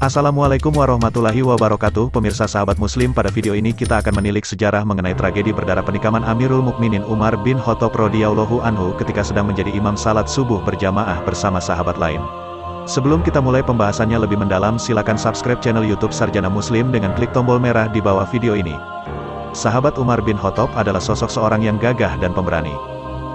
Assalamualaikum warahmatullahi wabarakatuh. Pemirsa sahabat muslim, pada video ini kita akan menilik sejarah mengenai tragedi berdarah penikaman Amirul Mukminin Umar bin Khattab radhiyallahu anhu ketika sedang menjadi imam salat subuh berjamaah bersama sahabat lain. Sebelum kita mulai pembahasannya lebih mendalam, silakan subscribe channel YouTube Sarjana Muslim dengan klik tombol merah di bawah video ini. Sahabat Umar bin Khattab adalah sosok seorang yang gagah dan pemberani.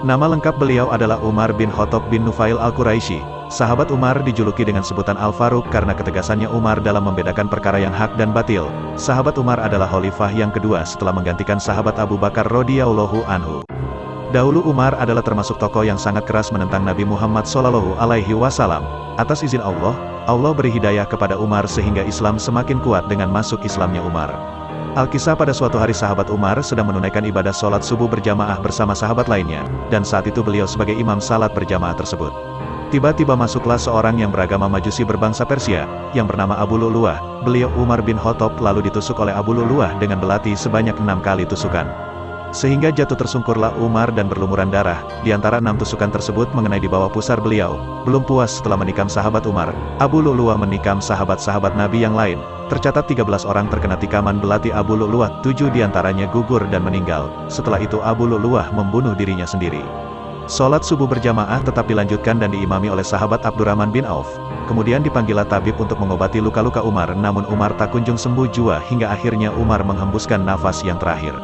Nama lengkap beliau adalah Umar bin Khattab bin Nufail al-Quraisy. Sahabat Umar dijuluki dengan sebutan Al-Faruq karena ketegasannya Umar dalam membedakan perkara yang hak dan batil. Sahabat Umar adalah khalifah yang kedua setelah menggantikan sahabat Abu Bakar radhiyallahu anhu. Dahulu Umar adalah termasuk tokoh yang sangat keras menentang Nabi Muhammad SAW. Atas izin Allah, Allah beri hidayah kepada Umar sehingga Islam semakin kuat dengan masuk Islamnya Umar. Alkisah, pada suatu hari sahabat Umar sedang menunaikan ibadah sholat subuh berjamaah bersama sahabat lainnya, dan saat itu beliau sebagai imam salat berjamaah tersebut. Tiba-tiba masuklah seorang yang beragama Majusi berbangsa Persia, yang bernama Abu Lu'lu'ah. Beliau Umar bin Khattab lalu ditusuk oleh Abu Lu'lu'ah dengan belati sebanyak 6 kali tusukan. Sehingga jatuh tersungkurlah Umar dan berlumuran darah. Di antara 6 tusukan tersebut mengenai di bawah pusar beliau. Belum puas setelah menikam sahabat Umar, Abu Lu'lu'ah menikam sahabat-sahabat Nabi yang lain. Tercatat 13 orang terkena tikaman belati Abu Lu'lu'ah, 7 diantaranya gugur dan meninggal. Setelah itu Abu Lu'lu'ah membunuh dirinya sendiri. Sholat subuh berjamaah tetap dilanjutkan dan diimami oleh sahabat Abdurrahman bin Auf. Kemudian dipanggillah tabib untuk mengobati luka-luka Umar, namun Umar tak kunjung sembuh jua hingga akhirnya Umar menghembuskan nafas yang terakhir.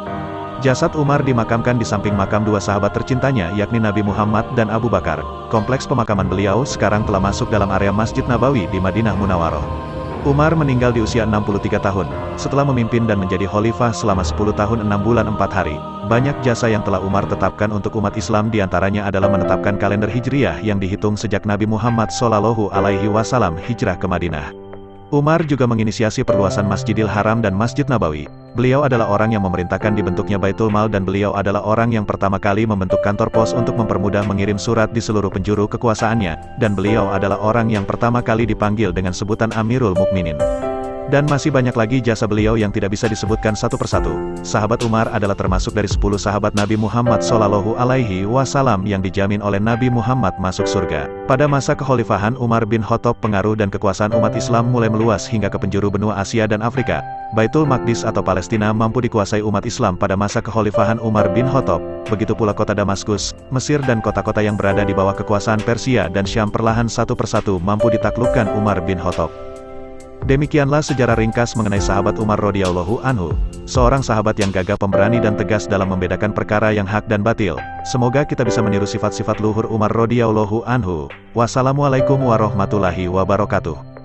Jasad Umar dimakamkan di samping makam 2 sahabat tercintanya, yakni Nabi Muhammad dan Abu Bakar. Kompleks pemakaman beliau sekarang telah masuk dalam area Masjid Nabawi di Madinah Munawwaroh. Umar meninggal di usia 63 tahun, setelah memimpin dan menjadi khalifah selama 10 tahun 6 bulan 4 hari. Banyak jasa yang telah Umar tetapkan untuk umat Islam, diantaranya adalah menetapkan kalender Hijriyah yang dihitung sejak Nabi Muhammad SAW hijrah ke Madinah. Umar juga menginisiasi perluasan Masjidil Haram dan Masjid Nabawi. Beliau adalah orang yang memerintahkan dibentuknya Baitul Mal dan beliau adalah orang yang pertama kali membentuk kantor pos untuk mempermudah mengirim surat di seluruh penjuru kekuasaannya, dan beliau adalah orang yang pertama kali dipanggil dengan sebutan Amirul Mukminin. Dan masih banyak lagi jasa beliau yang tidak bisa disebutkan satu persatu. Sahabat Umar adalah termasuk dari 10 sahabat Nabi Muhammad SAW yang dijamin oleh Nabi Muhammad masuk surga. Pada masa kekhalifahan Umar bin Khattab, pengaruh dan kekuasaan umat Islam mulai meluas hingga ke penjuru benua Asia dan Afrika. Baitul Maqdis atau Palestina mampu dikuasai umat Islam pada masa kekhalifahan Umar bin Khattab. Begitu pula kota Damaskus, Mesir dan kota-kota yang berada di bawah kekuasaan Persia dan Syam perlahan satu persatu mampu ditaklukkan Umar bin Khattab. Demikianlah sejarah ringkas mengenai sahabat Umar radhiyallahu anhu, seorang sahabat yang gagah, pemberani dan tegas dalam membedakan perkara yang hak dan batil. Semoga kita bisa meniru sifat-sifat luhur Umar radhiyallahu anhu. Wassalamualaikum warahmatullahi wabarakatuh.